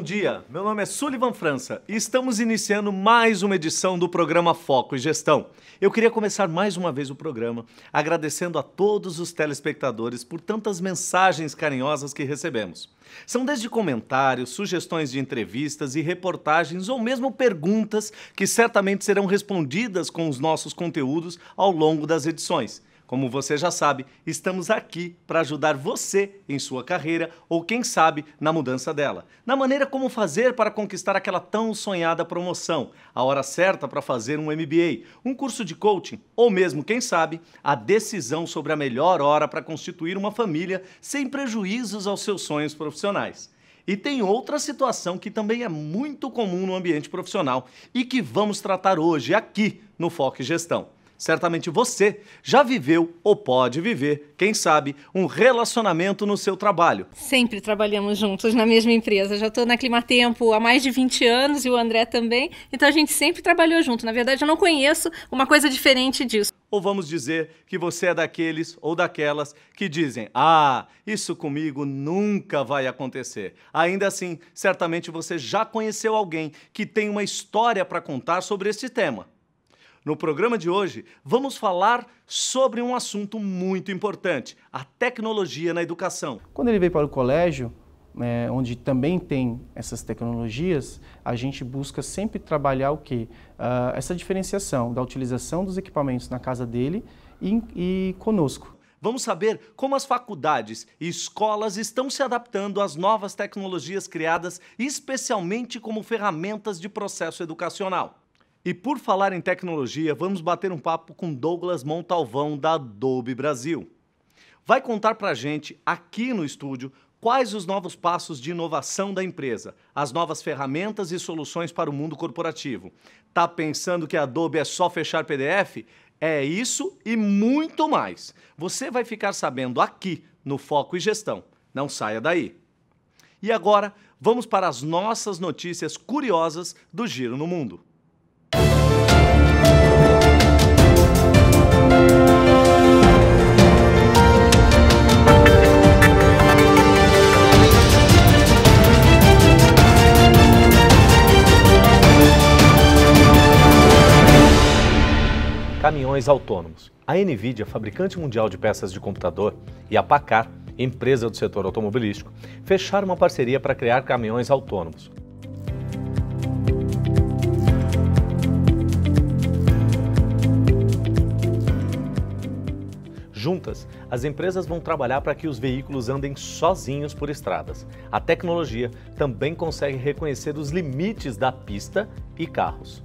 dia, meu nome é Sullivan França e estamos iniciando mais uma edição do programa Foco e Gestão. Eu queria começar mais uma vez o programa agradecendo a todos os telespectadores por tantas mensagens carinhosas que recebemos. São desde comentários, sugestões de entrevistas e reportagens ou mesmo perguntas que certamente serão respondidas com os nossos conteúdos ao longo das edições. Como você já sabe, estamos aqui para ajudar você em sua carreira ou, quem sabe, na mudança dela. Na maneira como fazer para conquistar aquela tão sonhada promoção, a hora certa para fazer um MBA, um curso de coaching ou mesmo, quem sabe, a decisão sobre a melhor hora para constituir uma família sem prejuízos aos seus sonhos profissionais. E tem outra situação que também é muito comum no ambiente profissional e que vamos tratar hoje aqui no Foco e Gestão. Certamente você já viveu ou pode viver, quem sabe, um relacionamento no seu trabalho. Sempre trabalhamos juntos na mesma empresa. Já estou na Climatempo há mais de 20 anos e o André também. Então a gente sempre trabalhou junto. Na verdade, eu não conheço uma coisa diferente disso. Ou vamos dizer que você é daqueles ou daquelas que dizem: isso comigo nunca vai acontecer. Ainda assim, certamente você já conheceu alguém que tem uma história para contar sobre esse tema. No programa de hoje, vamos falar sobre um assunto muito importante, a tecnologia na educação. Quando ele veio para o colégio, onde também tem essas tecnologias, a gente busca sempre trabalhar o quê? Essa diferenciação da utilização dos equipamentos na casa dele e conosco. Vamos saber como as faculdades e escolas estão se adaptando às novas tecnologias criadas especialmente como ferramentas de processo educacional. E por falar em tecnologia, vamos bater um papo com Douglas Montalvão, da Adobe Brasil. Vai contar pra gente, aqui no estúdio, quais os novos passos de inovação da empresa, as novas ferramentas e soluções para o mundo corporativo. Tá pensando que a Adobe é só fechar PDF? É isso e muito mais. Você vai ficar sabendo aqui no Foco e Gestão. Não saia daí. E agora, vamos para as nossas notícias curiosas do Giro no Mundo. Caminhões autônomos. A NVIDIA, fabricante mundial de peças de computador, e a PACCAR, empresa do setor automobilístico, fecharam uma parceria para criar caminhões autônomos. Juntas, as empresas vão trabalhar para que os veículos andem sozinhos por estradas. A tecnologia também consegue reconhecer os limites da pista e carros.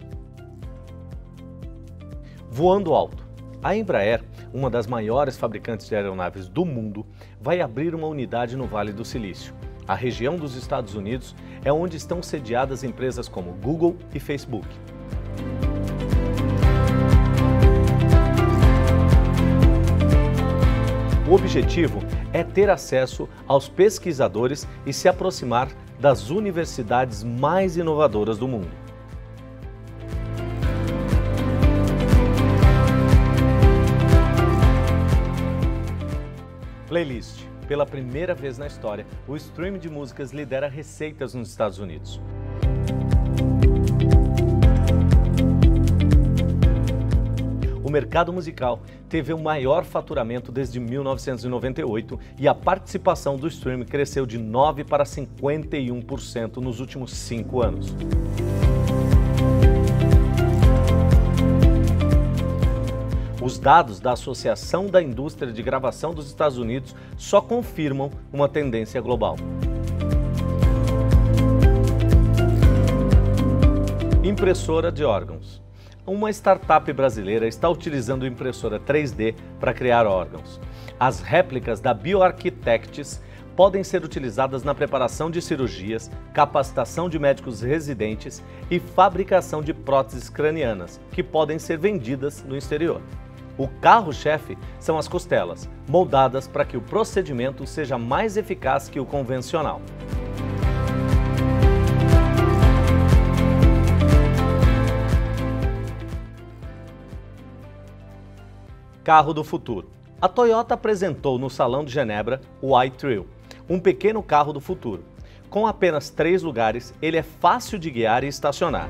Voando alto. A Embraer, uma das maiores fabricantes de aeronaves do mundo, vai abrir uma unidade no Vale do Silício. A região dos Estados Unidos é onde estão sediadas empresas como Google e Facebook. O objetivo é ter acesso aos pesquisadores e se aproximar das universidades mais inovadoras do mundo. Playlist. Pela primeira vez na história, o streaming de músicas lidera receitas nos Estados Unidos. O mercado musical teve o maior faturamento desde 1998 e a participação do streaming cresceu de 9% para 51% nos últimos 5 anos. Os dados da Associação da Indústria de Gravação dos Estados Unidos só confirmam uma tendência global. Impressora de órgãos. Uma startup brasileira está utilizando impressora 3D para criar órgãos. As réplicas da BioArchitects podem ser utilizadas na preparação de cirurgias, capacitação de médicos residentes e fabricação de próteses cranianas, que podem ser vendidas no exterior. O carro-chefe são as costelas, moldadas para que o procedimento seja mais eficaz que o convencional. Carro do futuro. A Toyota apresentou no Salão de Genebra o i-Trio, um pequeno carro do futuro. Com apenas 3 lugares, ele é fácil de guiar e estacionar.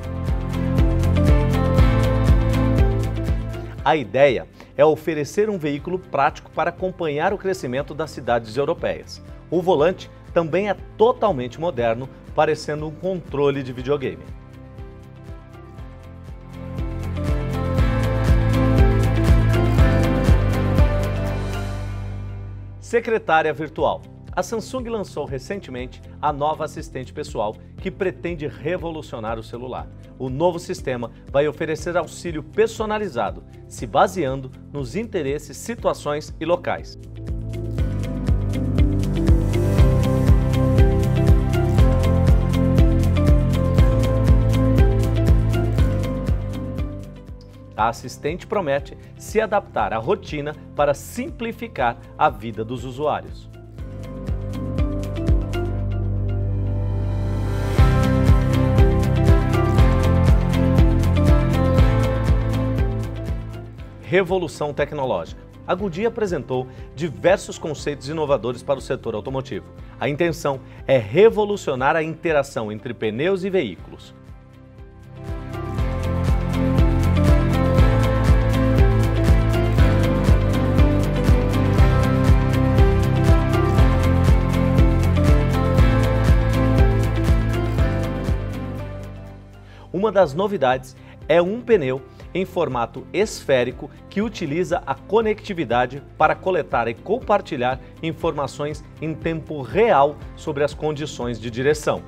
A ideia é oferecer um veículo prático para acompanhar o crescimento das cidades europeias. O volante também é totalmente moderno, parecendo um controle de videogame. Secretária virtual. A Samsung lançou recentemente a nova assistente pessoal que pretende revolucionar o celular. O novo sistema vai oferecer auxílio personalizado, se baseando nos interesses, situações e locais. A assistente promete se adaptar à rotina para simplificar a vida dos usuários. Revolução tecnológica. A Goodyear apresentou diversos conceitos inovadores para o setor automotivo. A intenção é revolucionar a interação entre pneus e veículos. Uma das novidades é um pneu em formato esférico que utiliza a conectividade para coletar e compartilhar informações em tempo real sobre as condições de direção.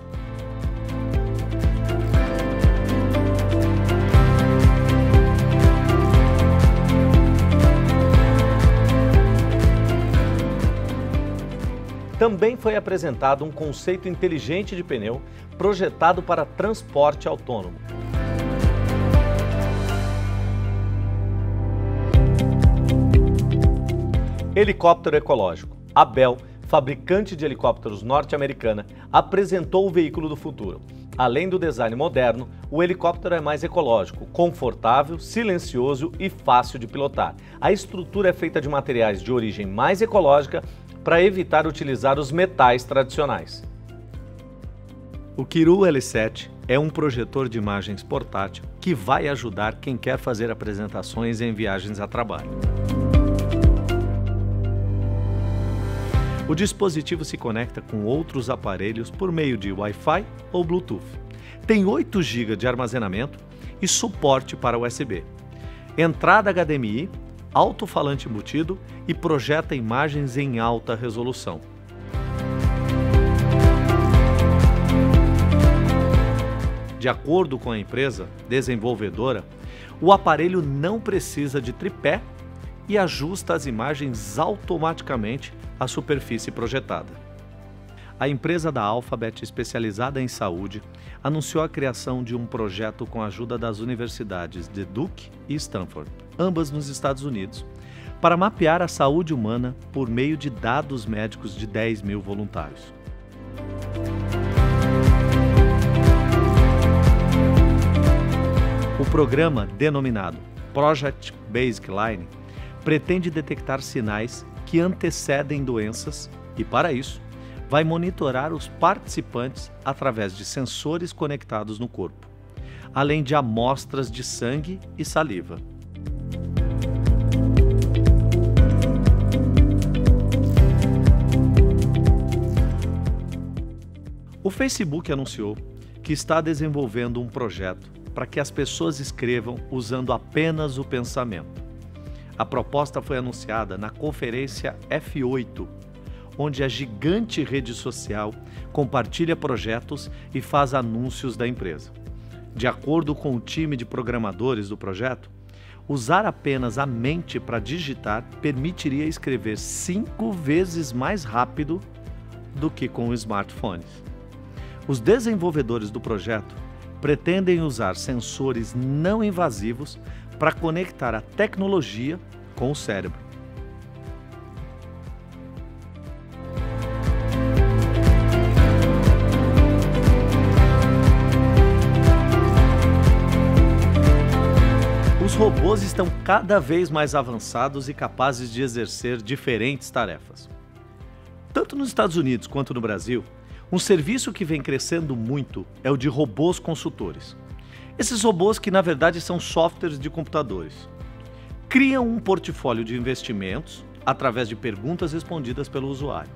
Também foi apresentado um conceito inteligente de pneu projetado para transporte autônomo. Helicóptero ecológico. A Bell, fabricante de helicópteros norte-americana, apresentou o veículo do futuro. Além do design moderno, o helicóptero é mais ecológico, confortável, silencioso e fácil de pilotar. A estrutura é feita de materiais de origem mais ecológica para evitar utilizar os metais tradicionais. O Kiru L7 é um projetor de imagens portátil que vai ajudar quem quer fazer apresentações em viagens a trabalho. O dispositivo se conecta com outros aparelhos por meio de Wi-Fi ou Bluetooth. Tem 8 GB de armazenamento e suporte para USB. Entrada HDMI, alto-falante embutido e projeta imagens em alta resolução. De acordo com a empresa desenvolvedora, o aparelho não precisa de tripé e ajusta as imagens automaticamente à superfície projetada. A empresa da Alphabet, especializada em saúde, anunciou a criação de um projeto com a ajuda das universidades de Duke e Stanford, ambas nos Estados Unidos, para mapear a saúde humana por meio de dados médicos de 10 mil voluntários. O programa, denominado Project Baseline, pretende detectar sinais que antecedem doenças e, para isso, vai monitorar os participantes através de sensores conectados no corpo, além de amostras de sangue e saliva. O Facebook anunciou que está desenvolvendo um projeto para que as pessoas escrevam usando apenas o pensamento. A proposta foi anunciada na conferência F8, onde a gigante rede social compartilha projetos e faz anúncios da empresa. De acordo com o time de programadores do projeto, usar apenas a mente para digitar permitiria escrever 5 vezes mais rápido do que com smartphones. Os desenvolvedores do projeto pretendem usar sensores não invasivos para conectar a tecnologia com o cérebro. Os robôs estão cada vez mais avançados e capazes de exercer diferentes tarefas. Tanto nos Estados Unidos quanto no Brasil, Um serviço que vem crescendo muito é o de robôs consultores. Esses robôs que na verdade são softwares de computadores. Criam um portfólio de investimentos através de perguntas respondidas pelo usuário.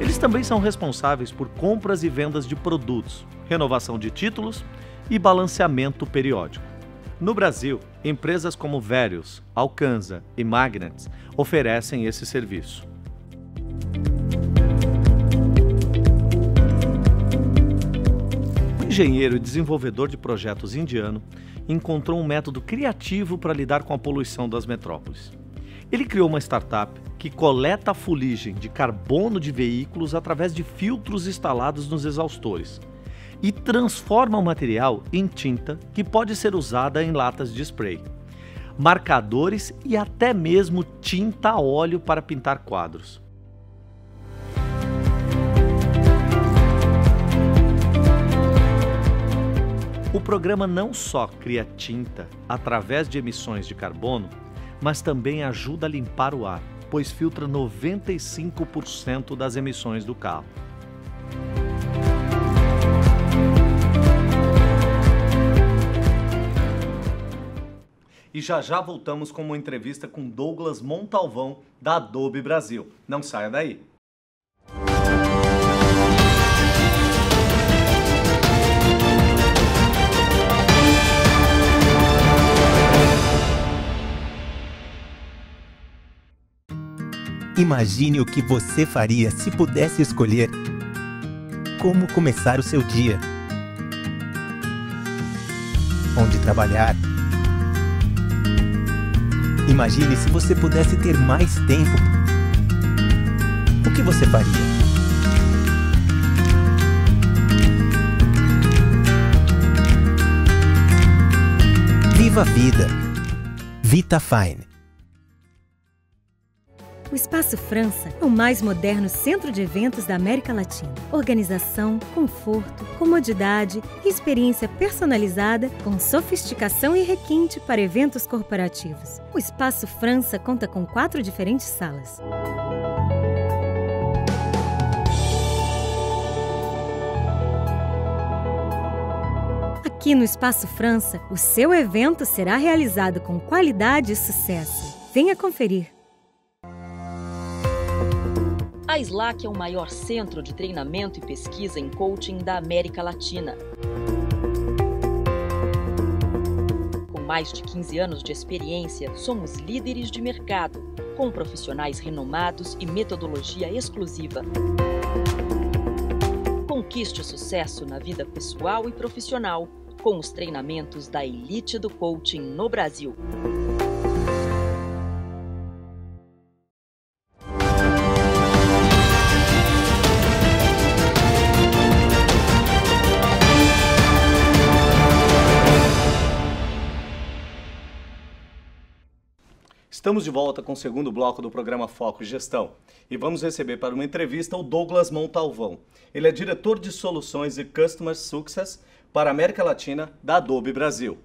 Eles também são responsáveis por compras e vendas de produtos, renovação de títulos e balanceamento periódico. No Brasil, empresas como Verius, Alcanza e Magnets oferecem esse serviço. O engenheiro e desenvolvedor de projetos indiano encontrou um método criativo para lidar com a poluição das metrópoles. Ele criou uma startup que coleta a fuligem de carbono de veículos através de filtros instalados nos exaustores e transforma o material em tinta que pode ser usada em latas de spray, marcadores e até mesmo tinta a óleo para pintar quadros. O programa não só cria tinta através de emissões de carbono, mas também ajuda a limpar o ar, pois filtra 95% das emissões do carro. E já voltamos com uma entrevista com Douglas Montalvão, da Adobe Brasil. Não saia daí! Imagine o que você faria se pudesse escolher como começar o seu dia, onde trabalhar. Imagine se você pudesse ter mais tempo. O que você faria? Viva a vida! VitaFine. O Espaço França é o mais moderno centro de eventos da América Latina. Organização, conforto, comodidade e experiência personalizada com sofisticação e requinte para eventos corporativos. O Espaço França conta com 4 diferentes salas. Aqui no Espaço França, o seu evento será realizado com qualidade e sucesso. Venha conferir. A SLAC é o maior centro de treinamento e pesquisa em coaching da América Latina. Com mais de 15 anos de experiência, somos líderes de mercado, com profissionais renomados e metodologia exclusiva. Conquiste o sucesso na vida pessoal e profissional, com os treinamentos da elite do coaching no Brasil. Estamos de volta com o segundo bloco do programa Foco e Gestão e vamos receber para uma entrevista o Douglas Montalvão. Ele é diretor de soluções e Customer Success para a América Latina da Adobe Brasil.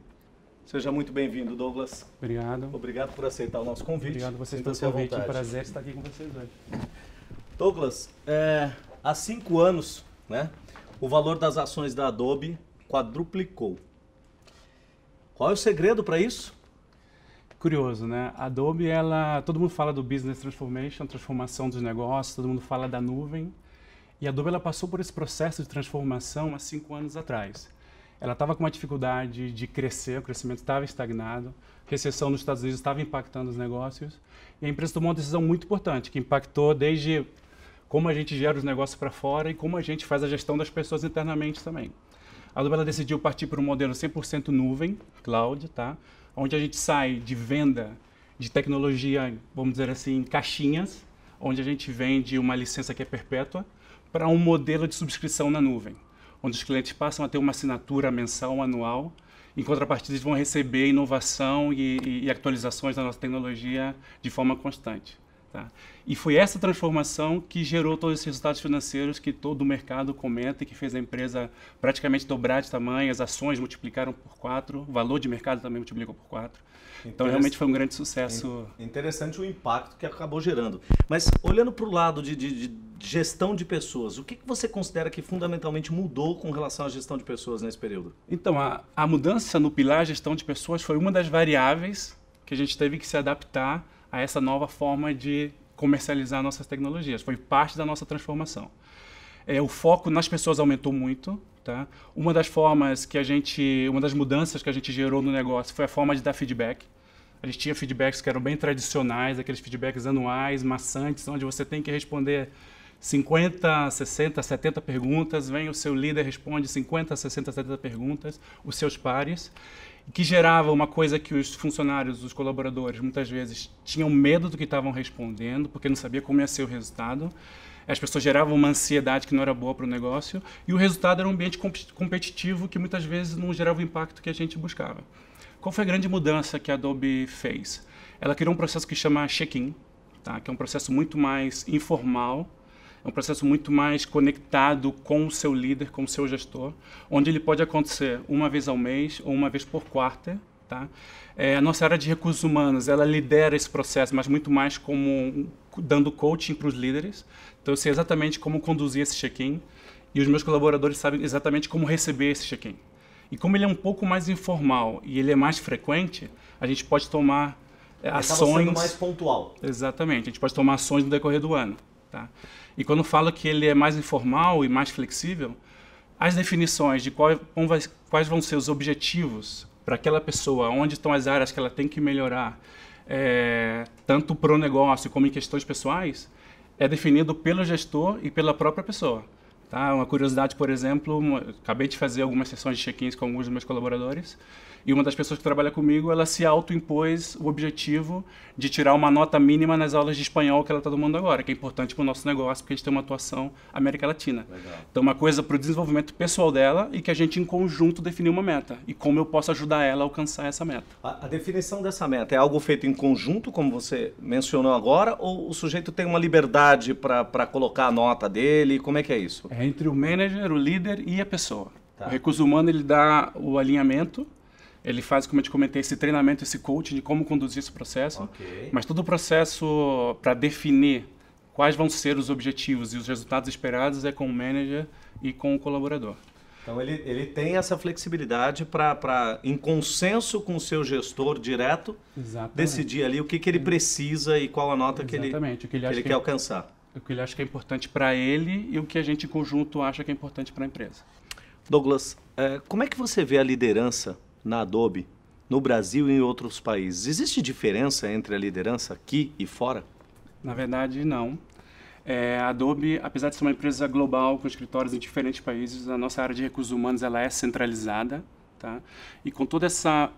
Seja muito bem-vindo, Douglas. Obrigado. Obrado por aceitar o nosso convite. Obrigado a vocês pelo convite. É um prazer estar aqui com vocês hoje. Douglas, há 5 anos, né, o valor das ações da Adobe quadruplicou. Qual é o segredo para isso? Curioso, né? A Adobe, todo mundo fala do Business Transformation, transformação dos negócios, todo mundo fala da nuvem. E a Adobe passou por esse processo de transformação há 5 anos atrás. Ela estava com uma dificuldade de crescer, o crescimento estava estagnado, a recessão nos Estados Unidos estava impactando os negócios. E a empresa tomou uma decisão muito importante, que impactou desde como a gente gera os negócios para fora e como a gente faz a gestão das pessoas internamente também. A Adobe decidiu partir para um modelo 100% nuvem, cloud, tá? Onde a gente sai de venda de tecnologia, vamos dizer assim, em caixinhas, onde a gente vende uma licença que é perpétua, para um modelo de subscrição na nuvem, onde os clientes passam a ter uma assinatura mensal, anual, em contrapartida eles vão receber inovação e atualizações da nossa tecnologia de forma constante. Tá? E foi essa transformação que gerou todos esses resultados financeiros que todo o mercado comenta e que fez a empresa praticamente dobrar de tamanho, as ações multiplicaram por 4, o valor de mercado também multiplicou por 4. Então, realmente foi um grande sucesso. Interessante o impacto que acabou gerando. Mas, olhando para o lado de gestão de pessoas, o que você considera que fundamentalmente mudou com relação à gestão de pessoas nesse período? Então, a mudança no pilar gestão de pessoas foi uma das variáveis que a gente teve que se adaptar a essa nova forma de comercializar nossas tecnologias. Foi parte da nossa transformação. O foco nas pessoas aumentou muito. Tá? Uma das mudanças que a gente gerou no negócio foi a forma de dar feedback. A gente tinha feedbacks que eram bem tradicionais, aqueles feedbacks anuais, maçantes, onde você tem que responder 50, 60, 70 perguntas, vem o seu líder, responde 50, 60, 70 perguntas, os seus pares, que gerava uma coisa que os funcionários, os colaboradores, muitas vezes tinham medo do que estavam respondendo, porque não sabia como ia ser o resultado. As pessoas geravam uma ansiedade que não era boa para o negócio e o resultado era um ambiente competitivo que muitas vezes não gerava o impacto que a gente buscava. Qual foi a grande mudança que a Adobe fez? Ela criou um processo que chama check-in, tá? Que é um processo muito mais informal, é um processo muito mais conectado com o seu líder, com o seu gestor, onde ele pode acontecer uma vez ao mês ou uma vez por quarter. Tá? A nossa área de recursos humanos, ela lidera esse processo, mas muito mais como dando coaching para os líderes. Então, eu sei exatamente como conduzir esse check-in e os meus colaboradores sabem exatamente como receber esse check-in. E como ele é um pouco mais informal e ele é mais frequente, a gente pode tomar ações... Sendo mais pontual. Exatamente, a gente pode tomar ações no decorrer do ano. Tá? E quando eu falo que ele é mais informal e mais flexível, as definições de quais vão ser os objetivos para aquela pessoa, onde estão as áreas que ela tem que melhorar, tanto para o negócio como em questões pessoais, é definido pelo gestor e pela própria pessoa. Tá? Uma curiosidade, por exemplo, acabei de fazer algumas sessões de check-ins com alguns dos meus colaboradores e uma das pessoas que trabalha comigo, ela se autoimpôs o objetivo de tirar uma nota mínima nas aulas de espanhol que ela está tomando agora, que é importante para o nosso negócio, porque a gente tem uma atuação América Latina. Legal. Então, uma coisa para o desenvolvimento pessoal dela e que a gente, em conjunto, definiu uma meta. E como eu posso ajudar ela a alcançar essa meta. A definição dessa meta é algo feito em conjunto, como você mencionou agora, ou o sujeito tem uma liberdade para colocar a nota dele? Como é que é isso? É entre o manager, o líder e a pessoa. Tá. O recurso humano, ele dá o alinhamento. Ele faz, como eu te comentei, esse treinamento, esse coaching de como conduzir esse processo. Okay. Mas todo o processo para definir quais vão ser os objetivos e os resultados esperados é com o manager e com o colaborador. Então, ele tem essa flexibilidade para, em consenso com o seu gestor direto, decidir ali o que ele precisa e qual a nota que ele quer alcançar. O que ele acha que é importante para ele e o que a gente, em conjunto, acha que é importante para a empresa. Douglas, como é que você vê a liderança na Adobe, no Brasil e em outros países? Existe diferença entre a liderança aqui e fora? Na verdade, não. A Adobe, apesar de ser uma empresa global com escritórios em diferentes países, a nossa área de recursos humanos ela é centralizada. Tá? E com toda essa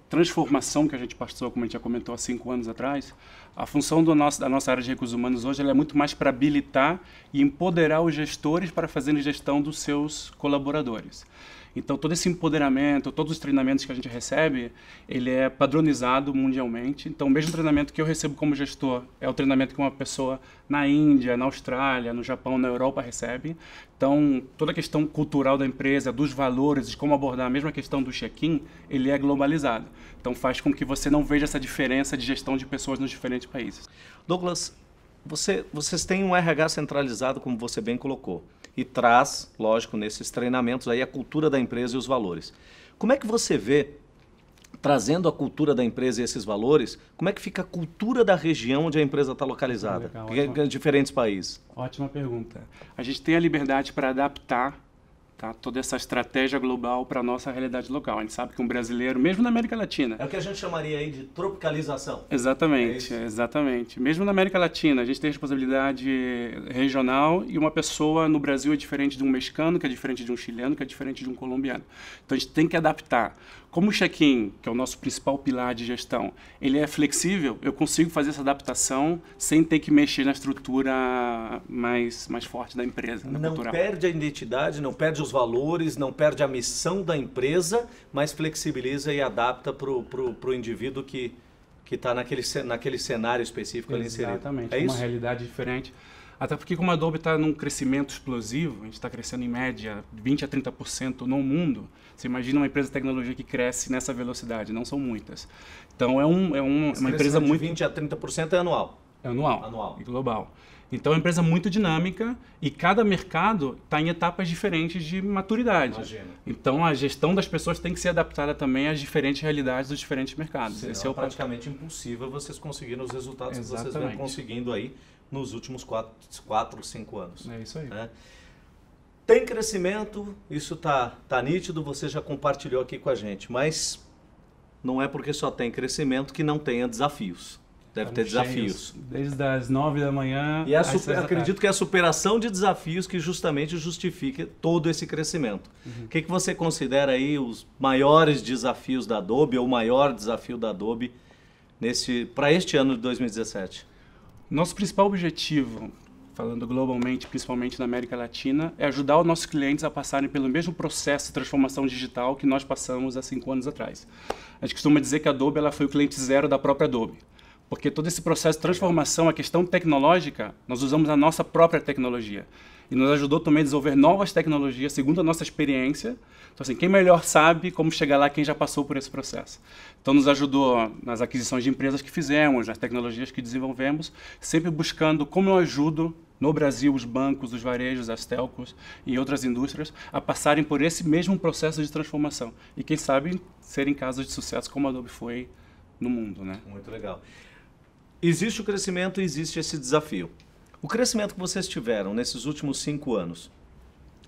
transformação que a gente passou, como a gente já comentou há 5 anos atrás, a função da nossa área de recursos humanos hoje ela é muito mais para habilitar e empoderar os gestores para fazerem gestão dos seus colaboradores. Então, todo esse empoderamento, todos os treinamentos que a gente recebe, ele é padronizado mundialmente. Então, o mesmo treinamento que eu recebo como gestor é o treinamento que uma pessoa na Índia, na Austrália, no Japão, na Europa recebe. Então, toda a questão cultural da empresa, dos valores, de como abordar a mesma questão do check-in, ele é globalizado. Então, faz com que você não veja essa diferença de gestão de pessoas nos diferentes países. Douglas, vocês têm um RH centralizado, como você bem colocou, e traz, lógico, nesses treinamentos aí a cultura da empresa e os valores. Como é que você vê, trazendo a cultura da empresa e esses valores, como é que fica a cultura da região onde a empresa está localizada, em diferentes países? Ótima pergunta. A gente tem a liberdade para adaptar toda essa estratégia global para a nossa realidade local. A gente sabe que um brasileiro, mesmo na América Latina... É o que a gente chamaria aí de tropicalização. Exatamente, exatamente. Mesmo na América Latina, a gente tem responsabilidade regional e uma pessoa no Brasil é diferente de um mexicano, que é diferente de um chileno, que é diferente de um colombiano. Então, a gente tem que adaptar. Como o check-in, que é o nosso principal pilar de gestão, ele é flexível, eu consigo fazer essa adaptação sem ter que mexer na estrutura mais forte da empresa. Não perde a identidade, não perde os valores, não perde a missão da empresa, mas flexibiliza e adapta para o indivíduo que que está naquele cenário específico ali inserido. Exatamente, É uma isso? realidade diferente. Até porque como a Adobe está num crescimento explosivo, a gente está crescendo em média 20% a 30% no mundo, você imagina uma empresa de tecnologia que cresce nessa velocidade, não são muitas. Então uma empresa de muito... 20% a 30% é anual. É anual. Anual. E global. Então é uma empresa muito dinâmica e cada mercado está em etapas diferentes de maturidade. Imagino. Então a gestão das pessoas tem que ser adaptada também às diferentes realidades dos diferentes mercados. Senão Esse é o praticamente impossível vocês conseguirem os resultados que vocês vêm Exatamente. conseguindo aí nos últimos 4, 5 anos. É isso aí. Né? Tem crescimento, isso tá nítido, você já compartilhou aqui com a gente, mas não é porque só tem crescimento que não tenha desafios. Deve ter Estamos desafios. cheios, desde as 9 da manhã E às 6 da acredito tarde. que é a superação de desafios que justamente justifica todo esse crescimento. O que você considera aí os maiores desafios da Adobe, ou o maior desafio da Adobe para este ano de 2017? Nosso principal objetivo, falando globalmente, principalmente na América Latina, é ajudar os nossos clientes a passarem pelo mesmo processo de transformação digital que nós passamos há 5 anos atrás. A gente costuma dizer que a Adobe ela foi o cliente zero da própria Adobe. Porque todo esse processo de transformação, a questão tecnológica, nós usamos a nossa própria tecnologia. E nos ajudou também a desenvolver novas tecnologias, segundo a nossa experiência. Então, assim, quem melhor sabe como chegar lá, quem já passou por esse processo. Então, nos ajudou nas aquisições de empresas que fizemos, nas tecnologias que desenvolvemos, sempre buscando como eu ajudo, no Brasil, os bancos, os varejos, as telcos e outras indústrias a passarem por esse mesmo processo de transformação. E, quem sabe, serem casos de sucesso como a Adobe foi no mundo, né? Muito legal. Existe o crescimento e existe esse desafio. O crescimento que vocês tiveram nesses últimos 5 anos,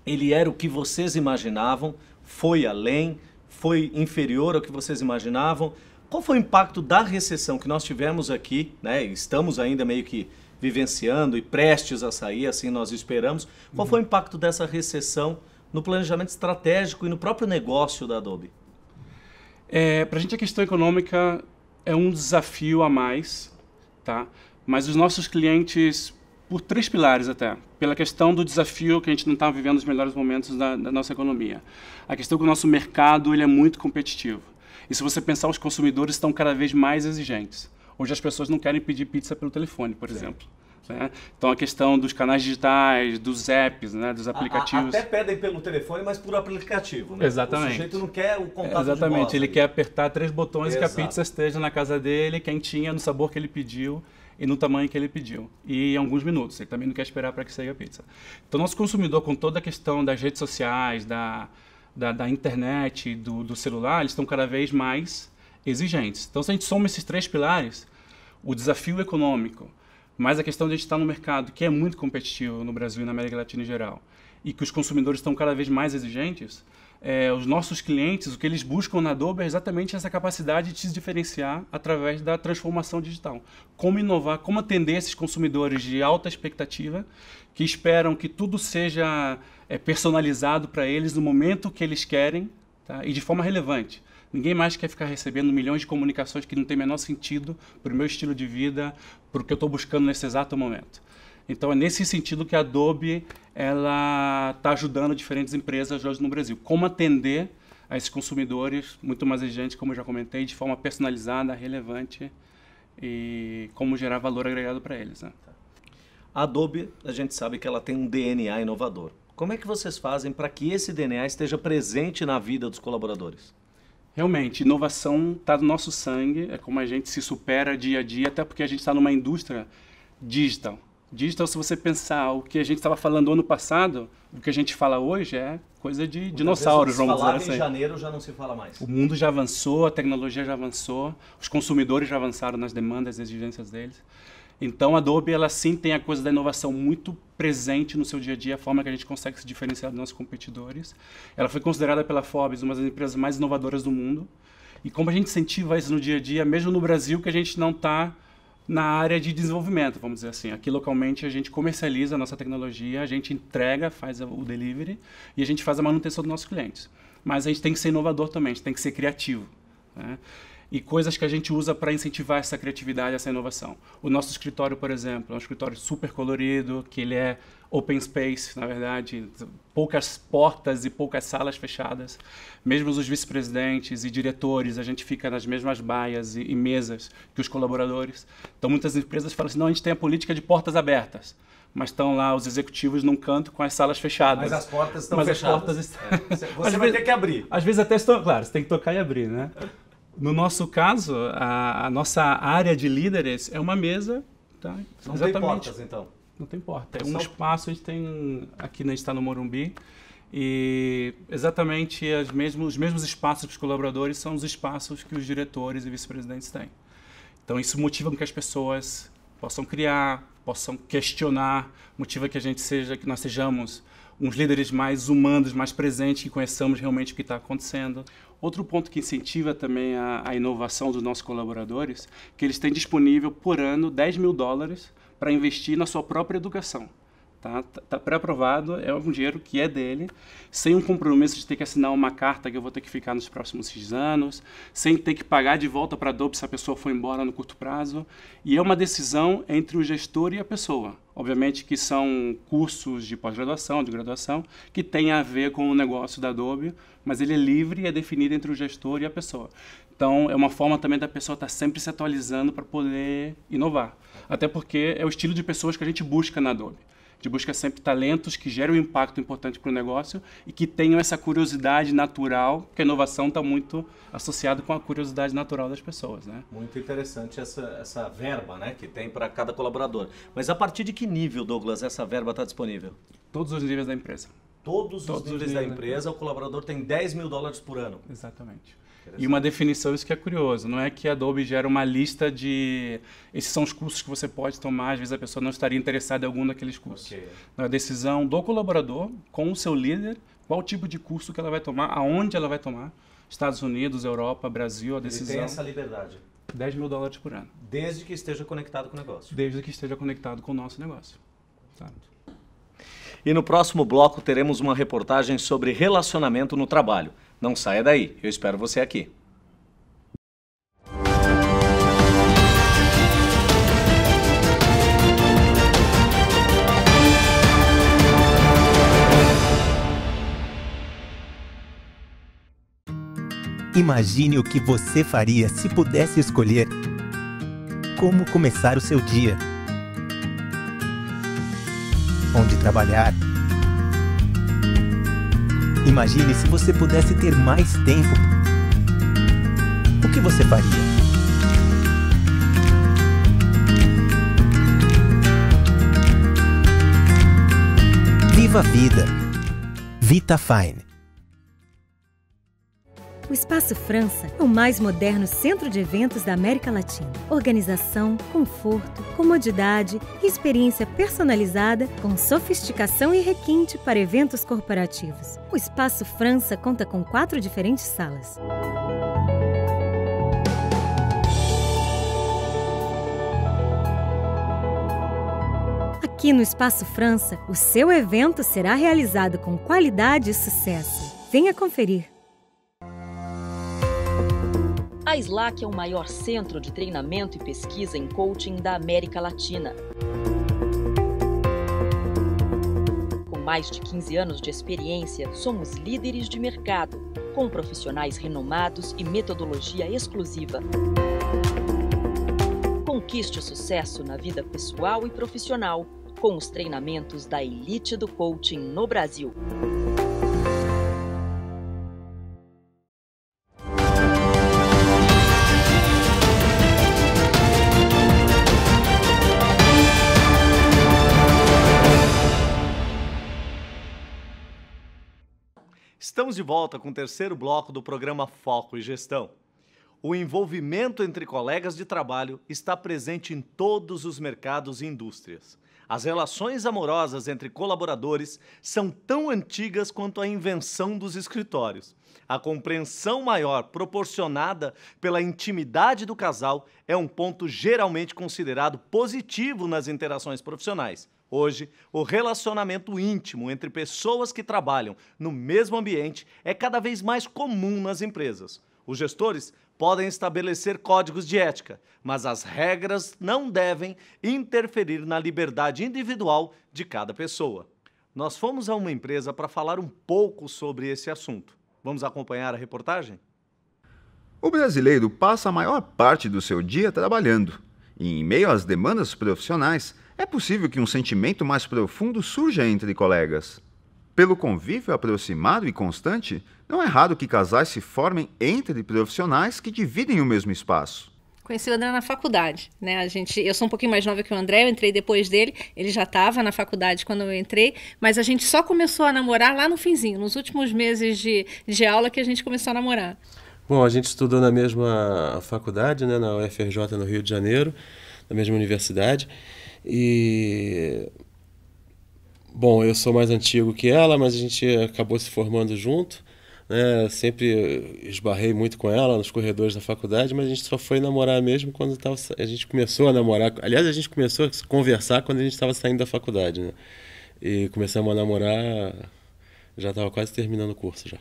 ele era o que vocês imaginavam? Foi além? Foi inferior ao que vocês imaginavam? Qual foi o impacto da recessão que nós tivemos aqui, né? Estamos ainda meio que vivenciando e prestes a sair, assim nós esperamos. Qual foi o impacto dessa recessão no planejamento estratégico e no próprio negócio da Adobe? Para a gente a questão econômica é um desafio a mais, tá? Mas os nossos clientes, por 3 pilares até, pela questão do desafio que a gente não está vivendo os melhores momentos da nossa economia. A questão que o nosso mercado ele é muito competitivo. E se você pensar, os consumidores estão cada vez mais exigentes. Hoje as pessoas não querem pedir pizza pelo telefone, por exemplo. Né? Então a questão dos canais digitais, dos apps, né? Dos aplicativos. Até pedem pelo telefone, mas por aplicativo. Né? Exatamente. O sujeito não quer o contato Exatamente, de voz, ele ali. quer apertar 3 botões e que a Exato. pizza esteja na casa dele, quentinha, no sabor que ele pediu e no tamanho que ele pediu. E em alguns minutos, ele também não quer esperar para que saia a pizza. Então nosso consumidor, com toda a questão das redes sociais, da internet, do celular, eles estão cada vez mais exigentes. Então se a gente soma esses 3 pilares, o desafio econômico, mais a questão de a gente estar no mercado, que é muito competitivo no Brasil e na América Latina em geral, e que os consumidores estão cada vez mais exigentes, os nossos clientes, o que eles buscam na Adobe é exatamente essa capacidade de se diferenciar através da transformação digital. Como inovar, como atender esses consumidores de alta expectativa, que esperam que tudo seja personalizado para eles no momento que eles querem, tá? E de forma relevante. Ninguém mais quer ficar recebendo milhões de comunicações que não tem o menor sentido para o meu estilo de vida, para o que eu estou buscando nesse exato momento. Então é nesse sentido que a Adobe está ajudando diferentes empresas hoje no Brasil. Como atender a esses consumidores muito mais exigentes, como eu já comentei, de forma personalizada, relevante e como gerar valor agregado para eles. Né? A Adobe, a gente sabe que ela tem um DNA inovador. Como é que vocês fazem para que esse DNA esteja presente na vida dos colaboradores? Realmente, inovação está no nosso sangue, é como a gente se supera dia a dia, até porque a gente está numa indústria digital. Digital, se você pensar o que a gente estava falando ano passado, o que a gente fala hoje é coisa de dinossauros, vamos dizer assim. Em janeiro já não se fala mais. O mundo já avançou, a tecnologia já avançou, os consumidores já avançaram nas demandas e exigências deles. Então a Adobe, ela sim tem a coisa da inovação muito presente no seu dia a dia, a forma que a gente consegue se diferenciar dos nossos competidores. Ela foi considerada pela Forbes uma das empresas mais inovadoras do mundo. E como a gente incentiva isso no dia a dia, mesmo no Brasil, que a gente não está na área de desenvolvimento, vamos dizer assim. Aqui localmente a gente comercializa a nossa tecnologia, a gente entrega, faz o delivery e a gente faz a manutenção dos nossos clientes. Mas a gente tem que ser inovador também, a gente tem que ser criativo. Né? e coisas que a gente usa para incentivar essa criatividade, essa inovação. O nosso escritório, por exemplo, é um escritório super colorido, que ele é open space, na verdade, poucas portas e poucas salas fechadas. Mesmo os vice-presidentes e diretores, a gente fica nas mesmas baias e mesas que os colaboradores. Então, muitas empresas falam assim, não, a gente tem a política de portas abertas, mas estão lá os executivos num canto com as salas fechadas. Mas as portas estão fechadas. Você vai ter que abrir. Às vezes até estão, claro, você tem que tocar e abrir, né? No nosso caso, a nossa área de líderes é uma mesa, tá? Não tem portas, então? Não tem porta. É um espaço, a gente tem, aqui a gente está no Morumbi, e exatamente os mesmos espaços para os colaboradores são os espaços que os diretores e vice-presidentes têm. Então isso motiva com que as pessoas possam criar, possam questionar, motiva que nós sejamos uns líderes mais humanos, mais presentes, que conheçamos realmente o que está acontecendo. Outro ponto que incentiva também a inovação dos nossos colaboradores, que eles têm disponível por ano $10 mil para investir na sua própria educação. Tá pré-aprovado, é um dinheiro que é dele, sem um compromisso de ter que assinar uma carta que eu vou ter que ficar nos próximos 6 anos, sem ter que pagar de volta para a Adobe se a pessoa for embora no curto prazo. E é uma decisão entre o gestor e a pessoa. Obviamente que são cursos de pós-graduação, de graduação, que têm a ver com o negócio da Adobe, mas ele é livre e é definido entre o gestor e a pessoa. Então, é uma forma também da pessoa estar sempre se atualizando para poder inovar. Até porque é o estilo de pessoas que a gente busca na Adobe. A gente busca sempre talentos que geram um impacto importante para o negócio e que tenham essa curiosidade natural, porque a inovação está muito associada com a curiosidade natural das pessoas, né? Muito interessante essa verba, né, que tem para cada colaborador. Mas a partir de que nível, Douglas, essa verba está disponível? Todos os níveis da empresa. Todos os níveis da empresa, o colaborador tem $10 mil por ano. Exatamente. E uma definição, isso que é curioso, não é que a Adobe gera uma lista de... Esses são os cursos que você pode tomar, às vezes a pessoa não estaria interessada em algum daqueles cursos. Okay. Não, é a decisão do colaborador, com o seu líder, qual tipo de curso que ela vai tomar, aonde ela vai tomar. Estados Unidos, Europa, Brasil, a decisão... Ele tem essa liberdade. $10 mil por ano. Desde que esteja conectado com o negócio. Desde que esteja conectado com o nosso negócio. Tá. E no próximo bloco teremos uma reportagem sobre relacionamento no trabalho. Não saia daí, eu espero você aqui. Imagine o que você faria se pudesse escolher como começar o seu dia, onde trabalhar. Imagine se você pudesse ter mais tempo. O que você faria? Viva a vida. VitaFine. O Espaço França é o mais moderno centro de eventos da América Latina. Organização, conforto, comodidade e experiência personalizada com sofisticação e requinte para eventos corporativos. O Espaço França conta com 4 diferentes salas. Aqui no Espaço França, o seu evento será realizado com qualidade e sucesso. Venha conferir. A SLAC é o maior centro de treinamento e pesquisa em coaching da América Latina. Com mais de 15 anos de experiência, somos líderes de mercado, com profissionais renomados e metodologia exclusiva. Conquiste o sucesso na vida pessoal e profissional, com os treinamentos da elite do coaching no Brasil. Estamos de volta com o terceiro bloco do programa Foco e Gestão. O envolvimento entre colegas de trabalho está presente em todos os mercados e indústrias. As relações amorosas entre colaboradores são tão antigas quanto a invenção dos escritórios. A compreensão maior proporcionada pela intimidade do casal é um ponto geralmente considerado positivo nas interações profissionais. Hoje, o relacionamento íntimo entre pessoas que trabalham no mesmo ambiente é cada vez mais comum nas empresas. Os gestores podem estabelecer códigos de ética, mas as regras não devem interferir na liberdade individual de cada pessoa. Nós fomos a uma empresa para falar um pouco sobre esse assunto. Vamos acompanhar a reportagem? O brasileiro passa a maior parte do seu dia trabalhando. E em meio às demandas profissionais, é possível que um sentimento mais profundo surja entre colegas. Pelo convívio aproximado e constante, não é raro que casais se formem entre profissionais que dividem o mesmo espaço. Conheci o André na faculdade, né? Eu sou um pouquinho mais nova que o André, eu entrei depois dele, ele já estava na faculdade quando eu entrei, mas a gente só começou a namorar lá no finzinho, nos últimos meses de aula que a gente começou a namorar. Bom, a gente estudou na mesma faculdade, né, na UFRJ no Rio de Janeiro, na mesma universidade, e... Bom, eu sou mais antigo que ela, mas a gente acabou se formando junto, né? Sempre esbarrei muito com ela nos corredores da faculdade, mas a gente só foi namorar mesmo quando a gente começou a namorar. Aliás, a gente começou a conversar quando a gente estava saindo da faculdade, né? E começamos a namorar, já estava quase terminando o curso já.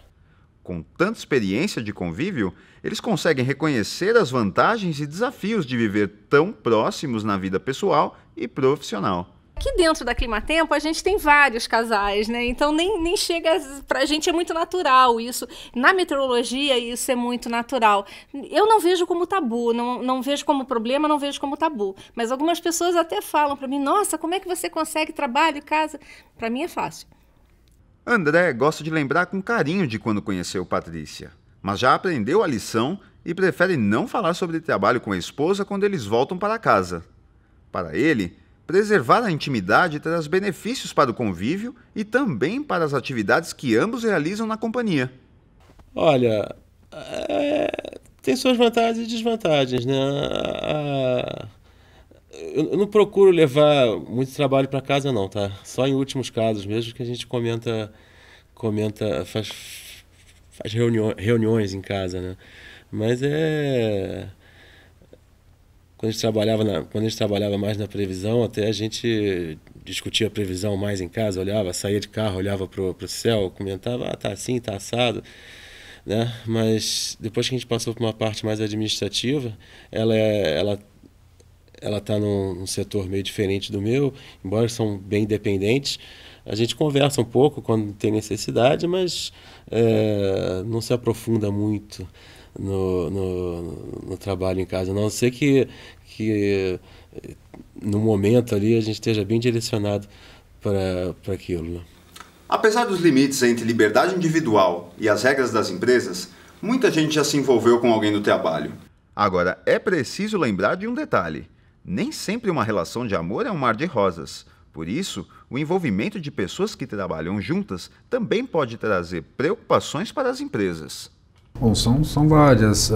Com tanta experiência de convívio, eles conseguem reconhecer as vantagens e desafios de viver tão próximos na vida pessoal e profissional. Aqui dentro da Climatempo a gente tem vários casais, né? Então nem chega, pra gente é muito natural isso. Na meteorologia isso é muito natural. Eu não vejo como tabu, não vejo como problema, não vejo como tabu. Mas algumas pessoas até falam pra mim, nossa, como é que você consegue trabalho e casa? Pra mim é fácil. André gosta de lembrar com carinho de quando conheceu Patrícia, mas já aprendeu a lição e prefere não falar sobre trabalho com a esposa quando eles voltam para casa. Para ele, preservar a intimidade traz benefícios para o convívio e também para as atividades que ambos realizam na companhia. Olha, tem suas vantagens e desvantagens, né? Eu não procuro levar muito trabalho para casa não, tá? Só em últimos casos mesmo que a gente faz reuniões em casa, né? Mas quando a gente trabalhava mais na previsão, até a gente discutia a previsão mais em casa, saía de carro, olhava para o céu, comentava, tá assim, tá assado, né? Mas depois que a gente passou por uma parte mais administrativa, ela está num setor meio diferente do meu, embora são bem independentes. A gente conversa um pouco quando tem necessidade, mas não se aprofunda muito no trabalho em casa, a não ser que no momento ali a gente esteja bem direcionado para aquilo, né? Apesar dos limites entre liberdade individual e as regras das empresas, muita gente já se envolveu com alguém do trabalho. Agora, é preciso lembrar de um detalhe. Nem sempre uma relação de amor é um mar de rosas. Por isso, o envolvimento de pessoas que trabalham juntas também pode trazer preocupações para as empresas. Bom, são várias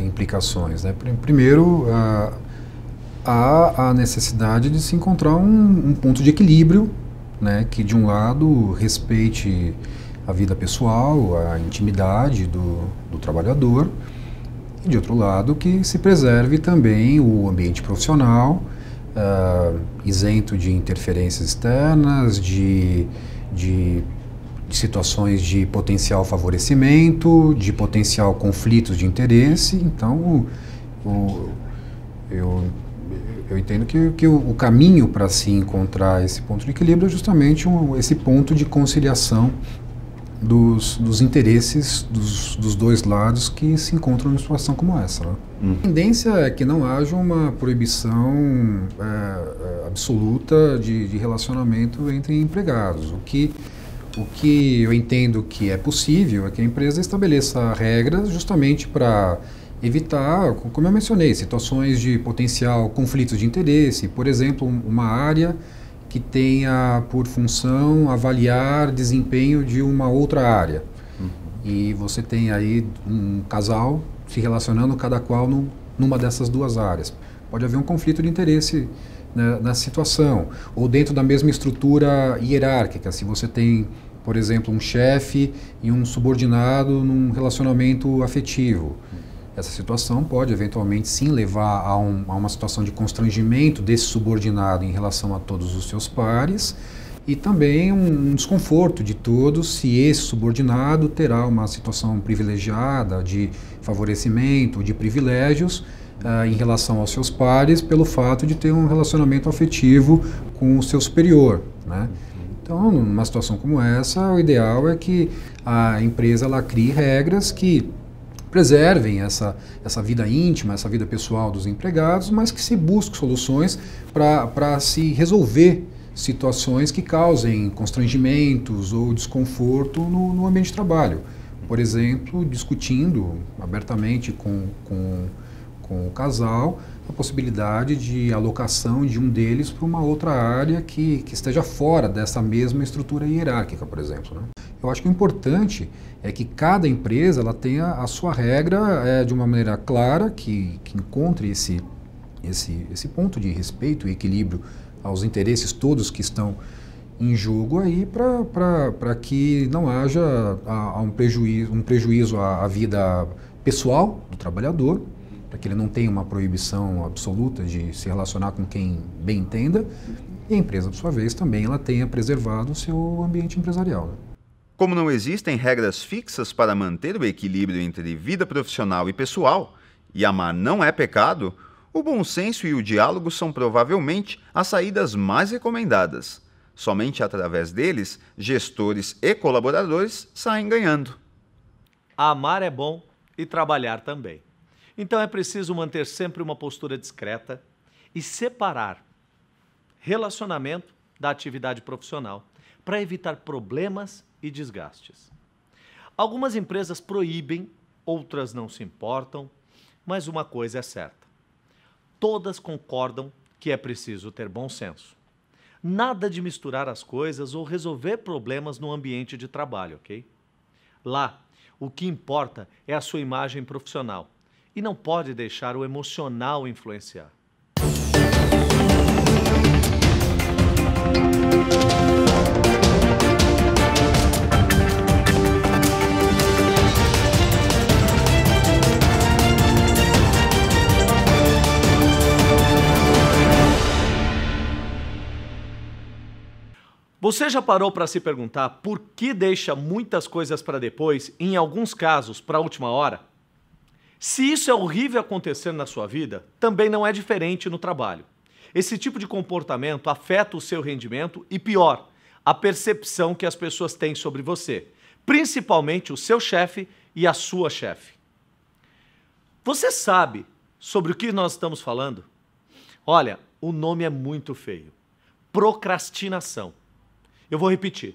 implicações, né? Primeiro, há a necessidade de se encontrar um ponto de equilíbrio, né? Que de um lado respeite a vida pessoal, a intimidade do trabalhador, e de outro lado que se preserve também o ambiente profissional, isento de interferências externas, de situações de potencial favorecimento, de potencial conflitos de interesse. Então, eu entendo que o caminho para se encontrar esse ponto de equilíbrio é justamente esse ponto de conciliação dos interesses dos dois lados que se encontram numa situação como essa, né? A tendência é que não haja uma proibição absoluta de relacionamento entre empregados. O que eu entendo que é possível é que a empresa estabeleça regras justamente para evitar, como eu mencionei, situações de potencial conflitos de interesse. Por exemplo, uma área que tenha por função avaliar desempenho de uma outra área. E você tem aí um casal se relacionando cada qual numa dessas duas áreas. Pode haver um conflito de interesse, né, nessa situação. Ou dentro da mesma estrutura hierárquica, se você tem, por exemplo, um chefe e um subordinado num relacionamento afetivo. Essa situação pode eventualmente sim levar a uma situação de constrangimento desse subordinado em relação a todos os seus pares, E também um desconforto de todos se esse subordinado terá uma situação privilegiada de favorecimento, de privilégios em relação aos seus pares pelo fato de ter um relacionamento afetivo com o seu superior, né? Então, numa situação como essa, o ideal é que a empresa ela crie regras que preservem essa vida íntima, essa vida pessoal dos empregados, mas que se busque soluções para se resolver situações que causem constrangimentos ou desconforto no ambiente de trabalho. Por exemplo, discutindo abertamente com o casal a possibilidade de alocação de um deles para uma outra área que esteja fora dessa mesma estrutura hierárquica, por exemplo, né? Eu acho que o importante é que cada empresa ela tenha a sua regra de uma maneira clara, que encontre esse ponto de respeito e equilíbrio aos interesses todos que estão em jogo aí para que não haja um prejuízo à vida pessoal do trabalhador, para que ele não tenha uma proibição absoluta de se relacionar com quem bem entenda, e a empresa, por sua vez, também ela tenha preservado o seu ambiente empresarial, né? Como não existem regras fixas para manter o equilíbrio entre vida profissional e pessoal, e amar não é pecado, o bom senso e o diálogo são provavelmente as saídas mais recomendadas. Somente através deles, gestores e colaboradores saem ganhando. Amar é bom e trabalhar também. Então é preciso manter sempre uma postura discreta e separar relacionamento da atividade profissional para evitar problemas e desgastes. Algumas empresas proíbem, outras não se importam, mas uma coisa é certa. Todas concordam que é preciso ter bom senso. Nada de misturar as coisas ou resolver problemas no ambiente de trabalho, ok? Lá, o que importa é a sua imagem profissional e não pode deixar o emocional influenciar. Você já parou para se perguntar por que deixa muitas coisas para depois, e em alguns casos para a última hora? Se isso é horrível acontecer na sua vida, também não é diferente no trabalho. Esse tipo de comportamento afeta o seu rendimento e, pior, a percepção que as pessoas têm sobre você, principalmente o seu chefe e a sua chefe. Você sabe sobre o que nós estamos falando? Olha, o nome é muito feio. Procrastinação. Eu vou repetir.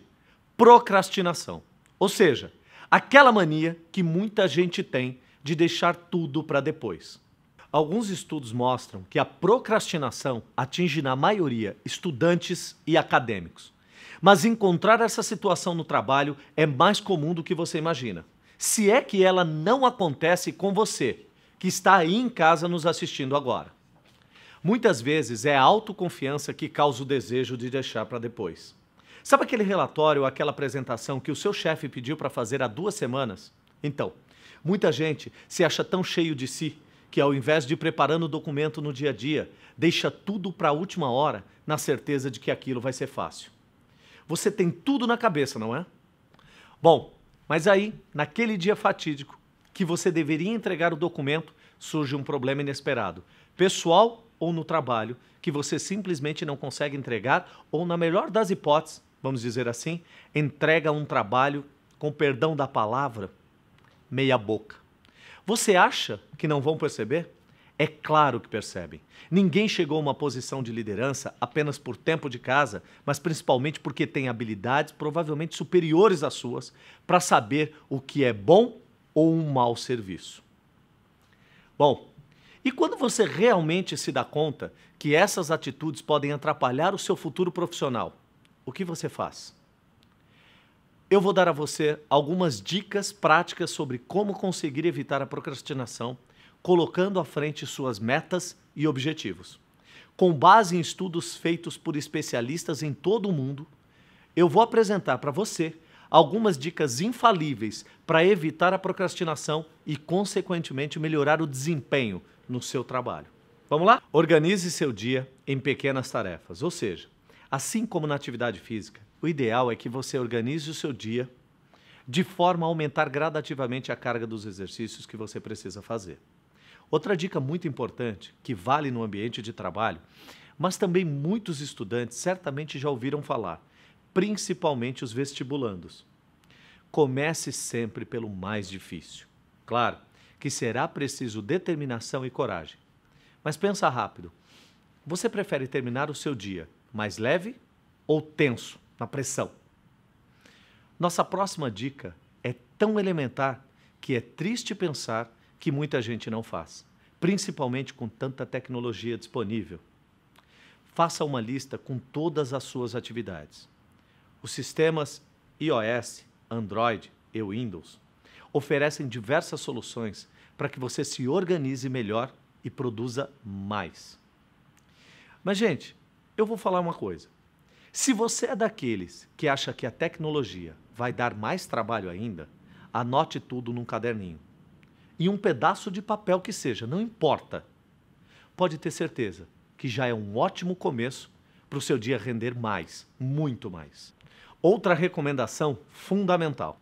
Procrastinação. Ou seja, aquela mania que muita gente tem de deixar tudo para depois. Alguns estudos mostram que a procrastinação atinge na maioria estudantes e acadêmicos. Mas encontrar essa situação no trabalho é mais comum do que você imagina. Se é que ela não acontece com você, que está aí em casa nos assistindo agora. Muitas vezes é a autoconfiança que causa o desejo de deixar para depois. Sabe aquele relatório ou aquela apresentação que o seu chefe pediu para fazer há 2 semanas? Então, muita gente se acha tão cheio de si que, ao invés de ir preparando o documento no dia a dia, deixa tudo para a última hora na certeza de que aquilo vai ser fácil. Você tem tudo na cabeça, não é? Bom, mas aí, naquele dia fatídico que você deveria entregar o documento, surge um problema inesperado, pessoal ou no trabalho, que você simplesmente não consegue entregar ou, na melhor das hipóteses, vamos dizer assim, entrega um trabalho, com perdão da palavra, meia boca. Você acha que não vão perceber? É claro que percebem. Ninguém chegou a uma posição de liderança apenas por tempo de casa, mas principalmente porque tem habilidades provavelmente superiores às suas para saber o que é bom ou um mau serviço. Bom, e quando você realmente se dá conta que essas atitudes podem atrapalhar o seu futuro profissional, o que você faz? Eu vou dar a você algumas dicas práticas sobre como conseguir evitar a procrastinação, colocando à frente suas metas e objetivos. Com base em estudos feitos por especialistas em todo o mundo, eu vou apresentar para você algumas dicas infalíveis para evitar a procrastinação e, consequentemente, melhorar o desempenho no seu trabalho. Vamos lá? Organize seu dia em pequenas tarefas, ou seja, Assim como na atividade física, o ideal é que você organize o seu dia de forma a aumentar gradativamente a carga dos exercícios que você precisa fazer. Outra dica muito importante, que vale no ambiente de trabalho, mas também muitos estudantes certamente já ouviram falar, principalmente os vestibulandos. Comece sempre pelo mais difícil. Claro que será preciso determinação e coragem. Mas pensa rápido. Você prefere terminar o seu dia mais leve ou tenso, na pressão? Nossa próxima dica é tão elementar que é triste pensar que muita gente não faz, principalmente com tanta tecnologia disponível. Faça uma lista com todas as suas atividades. Os sistemas iOS, Android e Windows oferecem diversas soluções para que você se organize melhor e produza mais. Mas, gente, eu vou falar uma coisa. Se você é daqueles que acha que a tecnologia vai dar mais trabalho ainda, anote tudo num caderninho. E um pedaço de papel que seja, não importa. Pode ter certeza que já é um ótimo começo para o seu dia render mais, muito mais. Outra recomendação fundamental.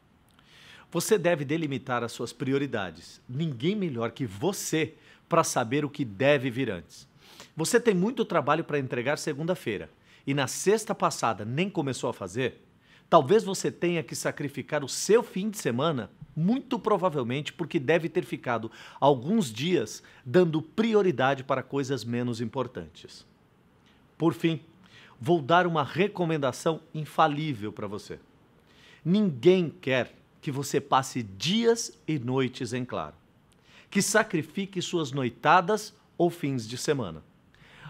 Você deve delimitar as suas prioridades. Ninguém melhor que você para saber o que deve vir antes. Você tem muito trabalho para entregar segunda-feira e na sexta passada nem começou a fazer? Talvez você tenha que sacrificar o seu fim de semana, muito provavelmente porque deve ter ficado alguns dias dando prioridade para coisas menos importantes. Por fim, vou dar uma recomendação infalível para você. Ninguém quer que você passe dias e noites em claro, que sacrifique suas noitadas ou fins de semana.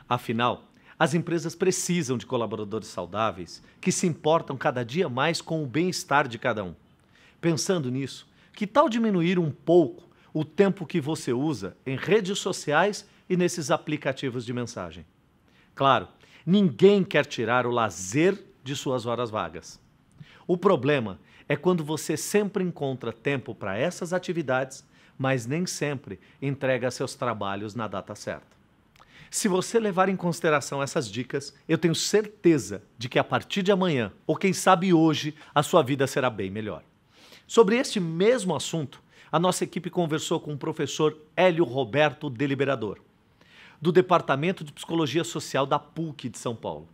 Afinal, as empresas precisam de colaboradores saudáveis que se importam cada dia mais com o bem-estar de cada um. Pensando nisso, que tal diminuir um pouco o tempo que você usa em redes sociais e nesses aplicativos de mensagem? Claro, ninguém quer tirar o lazer de suas horas vagas. O problema é quando você sempre encontra tempo para essas atividades, mas nem sempre entrega seus trabalhos na data certa. Se você levar em consideração essas dicas, eu tenho certeza de que a partir de amanhã, ou quem sabe hoje, a sua vida será bem melhor. Sobre este mesmo assunto, a nossa equipe conversou com o professor Hélio Roberto Deliberador, do Departamento de Psicologia Social da PUC de São Paulo.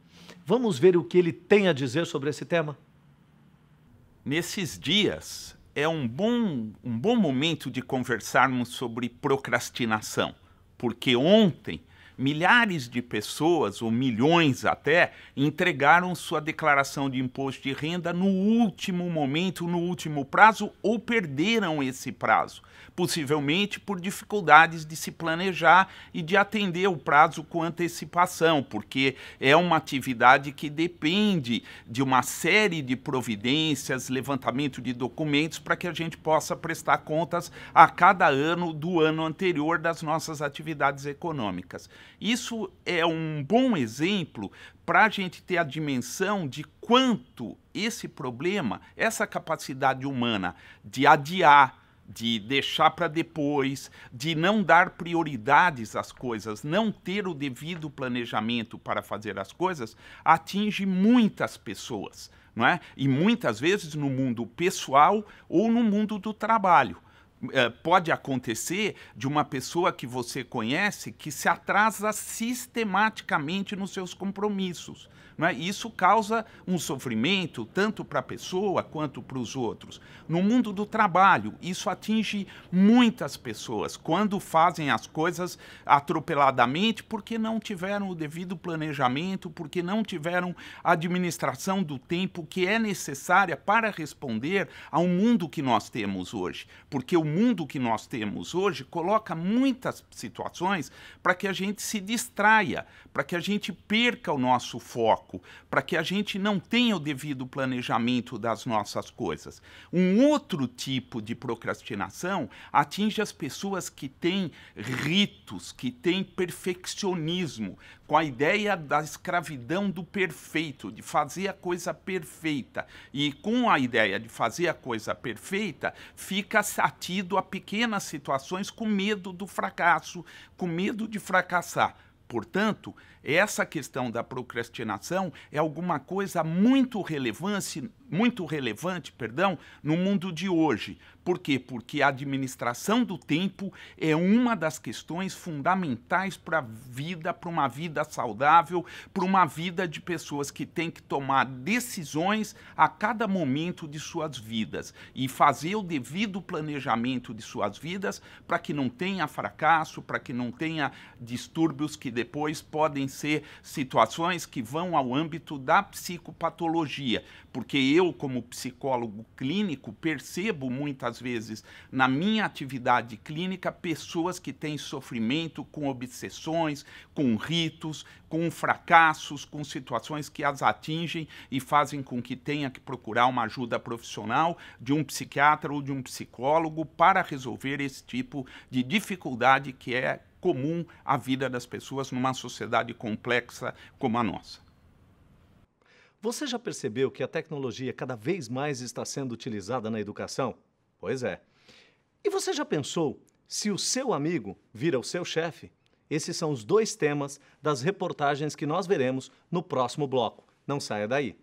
Vamos ver o que ele tem a dizer sobre esse tema? Nesses dias, é um bom momento de conversarmos sobre procrastinação, porque ontem milhares de pessoas, ou milhões até, entregaram sua declaração de imposto de renda no último momento, no último prazo, ou perderam esse prazo, possivelmente por dificuldades de se planejar e de atender o prazo com antecipação, porque é uma atividade que depende de uma série de providências, levantamento de documentos, para que a gente possa prestar contas a cada ano do ano anterior das nossas atividades econômicas. Isso é um bom exemplo para a gente ter a dimensão de quanto esse problema, essa capacidade humana de adiar, de deixar para depois, de não dar prioridades às coisas, não ter o devido planejamento para fazer as coisas, atinge muitas pessoas, não é? E muitas vezes no mundo pessoal ou no mundo do trabalho. Pode acontecer de uma pessoa que você conhece que se atrasa sistematicamente nos seus compromissos. Não é? Isso causa um sofrimento tanto para a pessoa quanto para os outros. No mundo do trabalho, isso atinge muitas pessoas quando fazem as coisas atropeladamente porque não tiveram o devido planejamento, porque não tiveram a administração do tempo que é necessária para responder ao mundo que nós temos hoje. Porque o mundo que nós temos hoje coloca muitas situações para que a gente se distraia, para que a gente perca o nosso foco, para que a gente não tenha o devido planejamento das nossas coisas. Um outro tipo de procrastinação atinge as pessoas que têm ritos, que têm perfeccionismo, com a ideia da escravidão do perfeito, de fazer a coisa perfeita. E com a ideia de fazer a coisa perfeita, fica atido a pequenas situações com medo do fracasso, com medo de fracassar. Portanto, essa questão da procrastinação é alguma coisa muito relevante, no mundo de hoje. Por quê? Porque a administração do tempo é uma das questões fundamentais para a vida, para uma vida saudável, para uma vida de pessoas que têm que tomar decisões a cada momento de suas vidas e fazer o devido planejamento de suas vidas para que não tenha fracasso, para que não tenha distúrbios que depois podem ser situações que vão ao âmbito da psicopatologia. Porque eu, como psicólogo clínico, percebo muitas vezes na minha atividade clínica pessoas que têm sofrimento com obsessões, com ritos, com fracassos, com situações que as atingem e fazem com que tenha que procurar uma ajuda profissional de um psiquiatra ou de um psicólogo para resolver esse tipo de dificuldade que é comum à vida das pessoas numa sociedade complexa como a nossa. Você já percebeu que a tecnologia cada vez mais está sendo utilizada na educação? Pois é. E você já pensou se o seu amigo vira o seu chefe? Esses são os 2 temas das reportagens que nós veremos no próximo bloco. Não saia daí.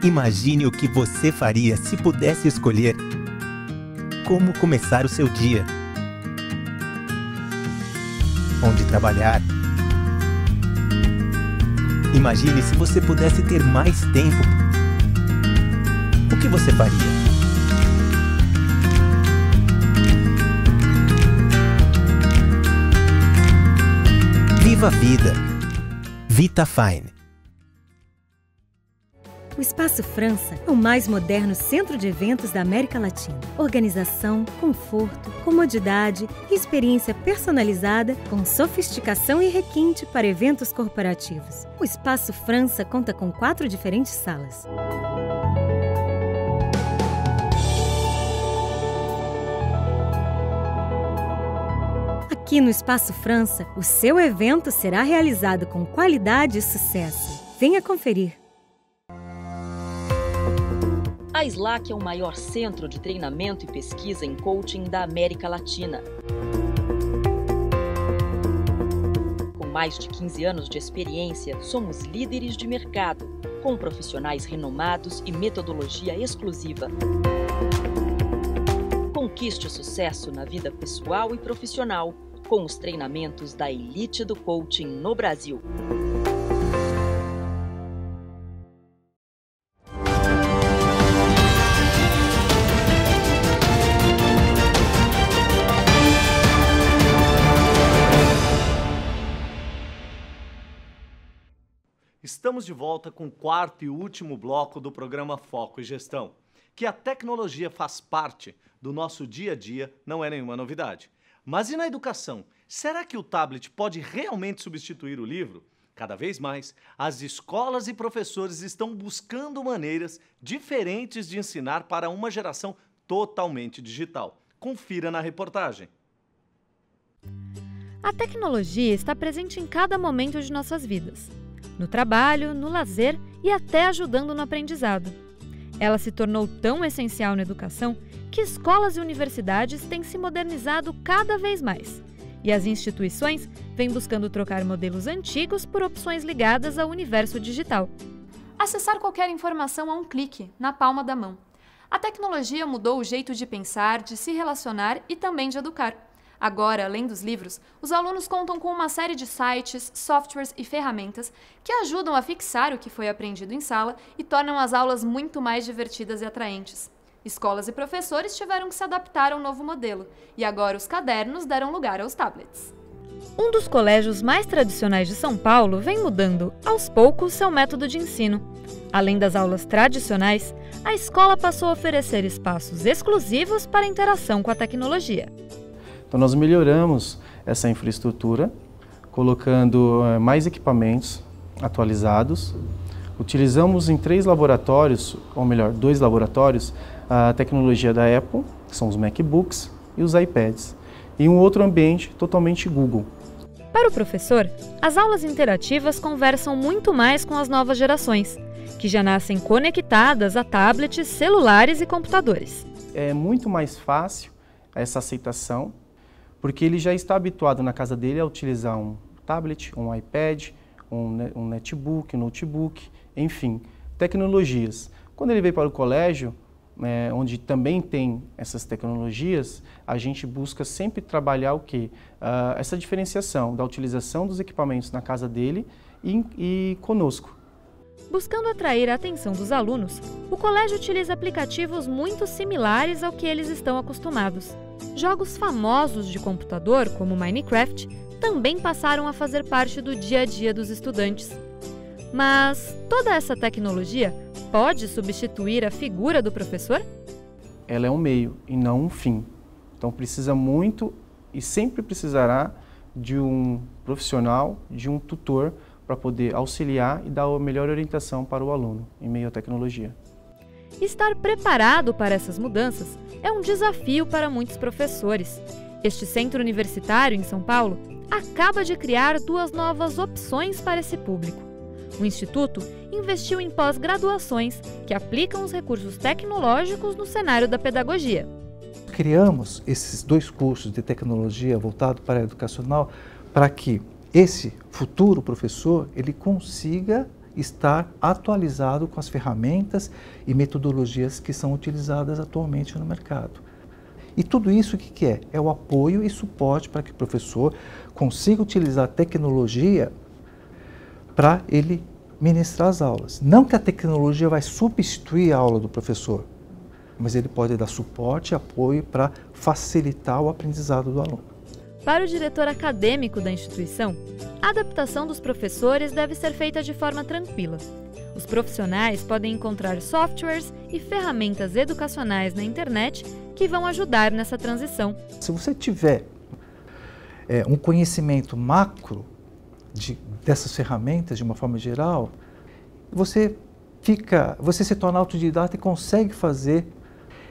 Imagine o que você faria se pudesse escolher como começar o seu dia, onde trabalhar. Imagine se você pudesse ter mais tempo. O que você faria? Viva a vida. VitaFine. O Espaço França é o mais moderno centro de eventos da América Latina. Organização, conforto, comodidade e experiência personalizada com sofisticação e requinte para eventos corporativos. O Espaço França conta com 4 diferentes salas. Aqui no Espaço França, o seu evento será realizado com qualidade e sucesso. Venha conferir. A SLAC é o maior centro de treinamento e pesquisa em coaching da América Latina. Com mais de 15 anos de experiência, somos líderes de mercado, com profissionais renomados e metodologia exclusiva. Conquiste o sucesso na vida pessoal e profissional, com os treinamentos da elite do coaching no Brasil. Estamos de volta com o 4º e último bloco do programa Foco e Gestão. Que a tecnologia faz parte do nosso dia a dia não é nenhuma novidade. Mas e na educação? Será que o tablet pode realmente substituir o livro? Cada vez mais, as escolas e professores estão buscando maneiras diferentes de ensinar para uma geração totalmente digital. Confira na reportagem. A tecnologia está presente em cada momento de nossas vidas. No trabalho, no lazer e até ajudando no aprendizado. Ela se tornou tão essencial na educação que escolas e universidades têm se modernizado cada vez mais. E as instituições vêm buscando trocar modelos antigos por opções ligadas ao universo digital. Acessar qualquer informação a um clique, na palma da mão. A tecnologia mudou o jeito de pensar, de se relacionar e também de educar. Agora, além dos livros, os alunos contam com uma série de sites, softwares e ferramentas que ajudam a fixar o que foi aprendido em sala e tornam as aulas muito mais divertidas e atraentes. Escolas e professores tiveram que se adaptar ao novo modelo, e agora os cadernos deram lugar aos tablets. Um dos colégios mais tradicionais de São Paulo vem mudando, aos poucos, seu método de ensino. Além das aulas tradicionais, a escola passou a oferecer espaços exclusivos para interação com a tecnologia. Então nós melhoramos essa infraestrutura, colocando mais equipamentos atualizados. Utilizamos em 3 laboratórios, ou melhor, 2 laboratórios, a tecnologia da Apple, que são os MacBooks e os iPads, e um outro ambiente totalmente Google. Para o professor, as aulas interativas conversam muito mais com as novas gerações, que já nascem conectadas a tablets, celulares e computadores. É muito mais fácil essa aceitação, porque ele já está habituado na casa dele a utilizar um tablet, um iPad, um netbook, um notebook, enfim, tecnologias. Quando ele veio para o colégio, onde também tem essas tecnologias, a gente busca sempre trabalhar o quê? Essa diferenciação da utilização dos equipamentos na casa dele e conosco. Buscando atrair a atenção dos alunos, o colégio utiliza aplicativos muito similares ao que eles estão acostumados. Jogos famosos de computador, como Minecraft, também passaram a fazer parte do dia a dia dos estudantes. Mas toda essa tecnologia pode substituir a figura do professor? Ela é um meio e não um fim. Então precisa muito e sempre precisará de um profissional, de um tutor, para poder auxiliar e dar a melhor orientação para o aluno em meio à tecnologia. Estar preparado para essas mudanças é um desafio para muitos professores. Este centro universitário em São Paulo acaba de criar 2 novas opções para esse público. O Instituto investiu em pós-graduações que aplicam os recursos tecnológicos no cenário da pedagogia. Criamos esses 2 cursos de tecnologia voltados para a educacional para que esse futuro professor ele consiga estar atualizado com as ferramentas e metodologias que são utilizadas atualmente no mercado. E tudo isso o que é? É o apoio e suporte para que o professor consiga utilizar a tecnologia para ele ministrar as aulas. Não que a tecnologia vai substituir a aula do professor, mas ele pode dar suporte e apoio para facilitar o aprendizado do aluno. Para o diretor acadêmico da instituição, a adaptação dos professores deve ser feita de forma tranquila. Os profissionais podem encontrar softwares e ferramentas educacionais na internet que vão ajudar nessa transição. Se você tiver um conhecimento macro dessas ferramentas de uma forma geral, você se torna autodidata e consegue fazer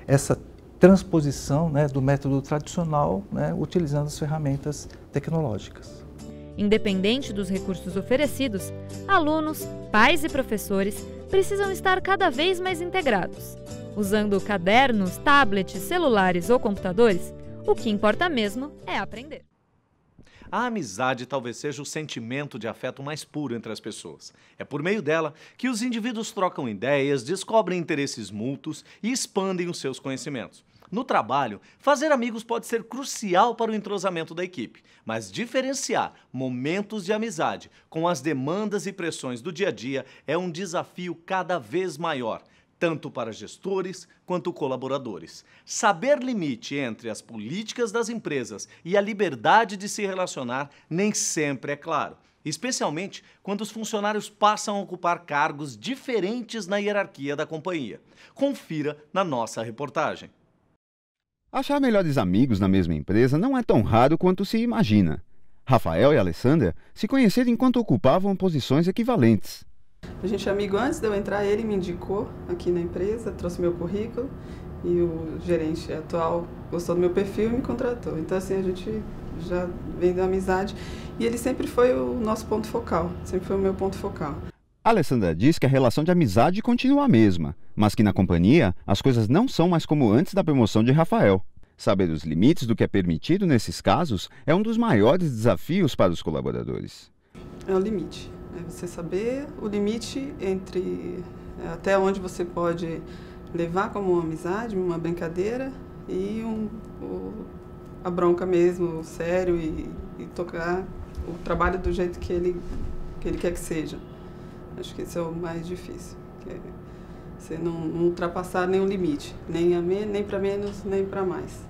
essa transposição, do método tradicional, utilizando as ferramentas tecnológicas. Independente dos recursos oferecidos, alunos, pais e professores precisam estar cada vez mais integrados. Usando cadernos, tablets, celulares ou computadores, o que importa mesmo é aprender. A amizade talvez seja o sentimento de afeto mais puro entre as pessoas. É por meio dela que os indivíduos trocam ideias, descobrem interesses mútuos e expandem os seus conhecimentos. No trabalho, fazer amigos pode ser crucial para o entrosamento da equipe, mas diferenciar momentos de amizade com as demandas e pressões do dia a dia é um desafio cada vez maior, tanto para gestores quanto colaboradores. Saber limite entre as políticas das empresas e a liberdade de se relacionar nem sempre é claro, especialmente quando os funcionários passam a ocupar cargos diferentes na hierarquia da companhia. Confira na nossa reportagem. Achar melhores amigos na mesma empresa não é tão raro quanto se imagina. Rafael e Alessandra se conheceram enquanto ocupavam posições equivalentes. A gente é amigo antes de eu entrar, ele me indicou aqui na empresa, trouxe meu currículo e o gerente atual gostou do meu perfil e me contratou. Então assim, a gente já vem da amizade e ele sempre foi o nosso ponto focal, sempre foi o meu ponto focal. Alessandra diz que a relação de amizade continua a mesma, mas que na companhia as coisas não são mais como antes da promoção de Rafael. Saber os limites do que é permitido nesses casos é um dos maiores desafios para os colaboradores. É o limite, é você saber o limite entre até onde você pode levar como uma amizade, uma brincadeira e a bronca mesmo, sério e tocar o trabalho do jeito que ele quer que seja. Acho que esse é o mais difícil, que é você não ultrapassar nenhum limite, nem para menos, nem para mais.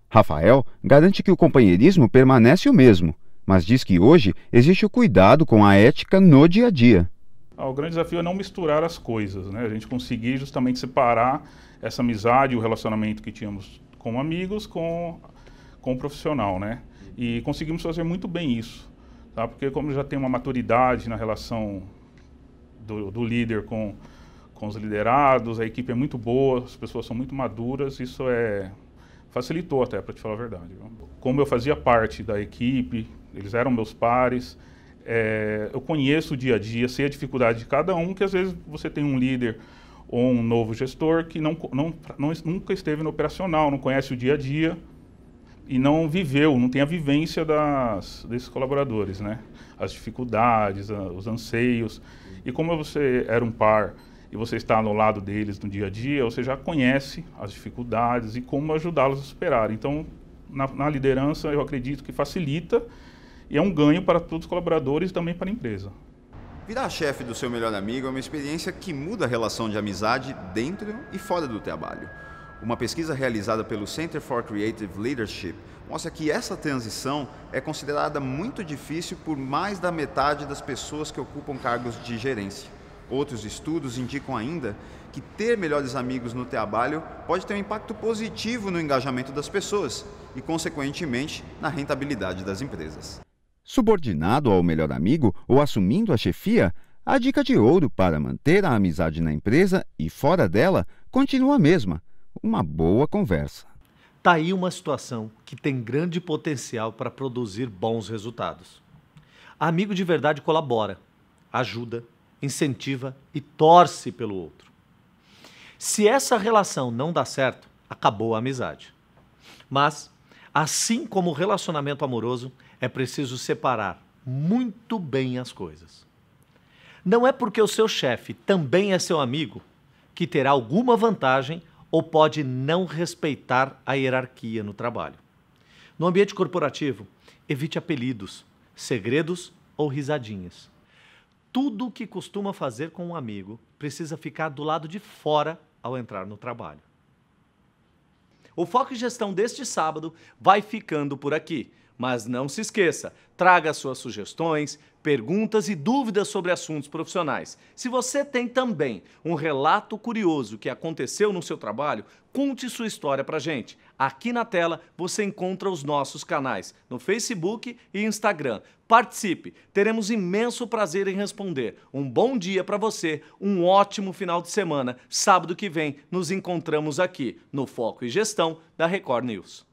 Rafael garante que o companheirismo permanece o mesmo, mas diz que hoje existe o cuidado com a ética no dia a dia. O grande desafio é não misturar as coisas, né? A gente conseguir justamente separar essa amizade, o relacionamento que tínhamos com amigos, com o profissional, né? E conseguimos fazer muito bem isso, tá? Porque como já tem uma maturidade na relação do líder com os liderados, a equipe é muito boa, as pessoas são muito maduras, isso facilitou até, para te falar a verdade. Viu? Como eu fazia parte da equipe, eles eram meus pares, eu conheço o dia a dia, sei a dificuldade de cada um, que às vezes você tem um líder ou um novo gestor que nunca esteve no operacional, não conhece o dia a dia e não viveu, não tem a vivência desses colaboradores, né? As dificuldades, os anseios. E como você era um par e você está no lado deles no dia a dia, você já conhece as dificuldades e como ajudá-los a superar. Então, na liderança, eu acredito que facilita e é um ganho para todos os colaboradores e também para a empresa. Virar chefe do seu melhor amigo é uma experiência que muda a relação de amizade dentro e fora do trabalho. Uma pesquisa realizada pelo Center for Creative Leadership mostra que essa transição é considerada muito difícil por mais da metade das pessoas que ocupam cargos de gerência. Outros estudos indicam ainda que ter melhores amigos no trabalho pode ter um impacto positivo no engajamento das pessoas e, consequentemente, na rentabilidade das empresas. Subordinado ao melhor amigo ou assumindo a chefia, a dica de ouro para manter a amizade na empresa e fora dela continua a mesma: uma boa conversa. Tá aí uma situação que tem grande potencial para produzir bons resultados. Amigo de verdade colabora, ajuda, incentiva e torce pelo outro. Se essa relação não dá certo, acabou a amizade. Mas, assim como o relacionamento amoroso, é preciso separar muito bem as coisas. Não é porque o seu chefe também é seu amigo que terá alguma vantagem ou pode não respeitar a hierarquia no trabalho. No ambiente corporativo, evite apelidos, segredos ou risadinhas. Tudo o que costuma fazer com um amigo precisa ficar do lado de fora ao entrar no trabalho. O Foco em Gestão deste sábado vai ficando por aqui. Mas não se esqueça, traga suas sugestões, perguntas e dúvidas sobre assuntos profissionais. Se você tem também um relato curioso que aconteceu no seu trabalho, conte sua história pra gente. Aqui na tela você encontra os nossos canais no Facebook e Instagram. Participe, teremos imenso prazer em responder. Um bom dia para você, um ótimo final de semana. Sábado que vem nos encontramos aqui no Foco em Gestão da Record News.